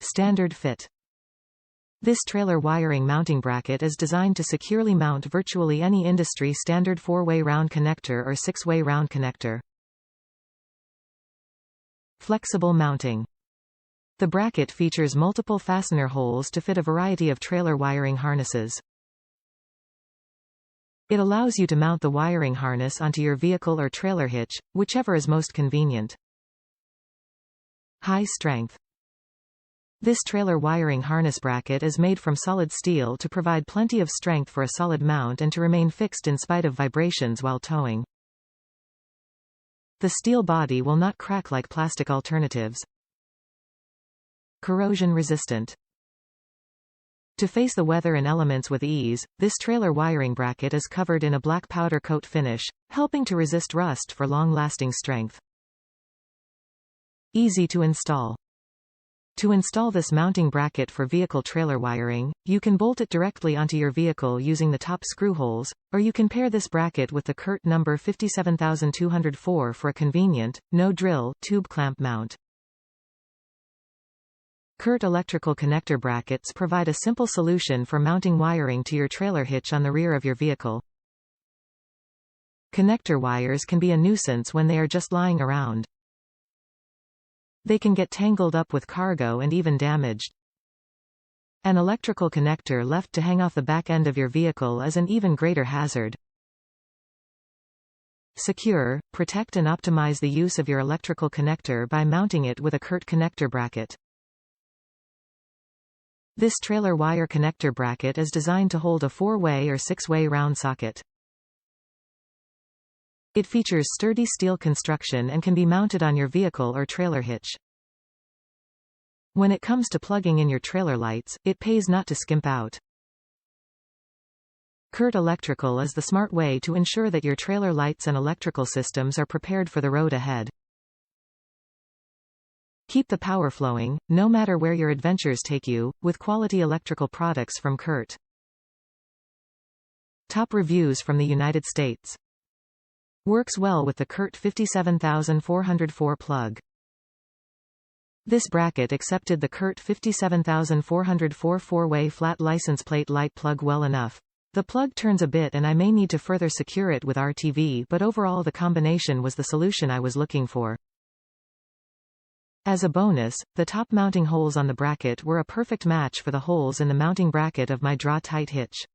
Standard fit. This trailer wiring mounting bracket is designed to securely mount virtually any industry standard 4-way round connector or 6-way round connector. Flexible mounting. The bracket features multiple fastener holes to fit a variety of trailer wiring harnesses. It allows you to mount the wiring harness onto your vehicle or trailer hitch, whichever is most convenient. High strength. This trailer wiring harness bracket is made from solid steel to provide plenty of strength for a solid mount and to remain fixed in spite of vibrations while towing. The steel body will not crack like plastic alternatives. Corrosion resistant. To face the weather and elements with ease, this trailer wiring bracket is covered in a black powder coat finish, helping to resist rust for long-lasting strength. Easy to install. To install this mounting bracket for vehicle trailer wiring, you can bolt it directly onto your vehicle using the top screw holes, or you can pair this bracket with the CURT number 57204 for a convenient, no-drill, tube clamp mount. CURT electrical connector brackets provide a simple solution for mounting wiring to your trailer hitch on the rear of your vehicle. Connector wires can be a nuisance when they are just lying around. They can get tangled up with cargo and even damaged. An electrical connector left to hang off the back end of your vehicle is an even greater hazard. Secure, protect and optimize the use of your electrical connector by mounting it with a CURT connector bracket. This trailer wire connector bracket is designed to hold a 4-way or 6-way round socket. It features sturdy steel construction and can be mounted on your vehicle or trailer hitch. When it comes to plugging in your trailer lights, it pays not to skimp out. CURT Electrical is the smart way to ensure that your trailer lights and electrical systems are prepared for the road ahead. Keep the power flowing, no matter where your adventures take you, with quality electrical products from CURT. Top reviews from the United States. Works well with the CURT 57404 plug. This bracket accepted the CURT 57404 4-way flat license plate light plug well enough. The plug turns a bit and I may need to further secure it with RTV, but overall the combination was the solution I was looking for. As a bonus, the top mounting holes on the bracket were a perfect match for the holes in the mounting bracket of my draw-tight hitch.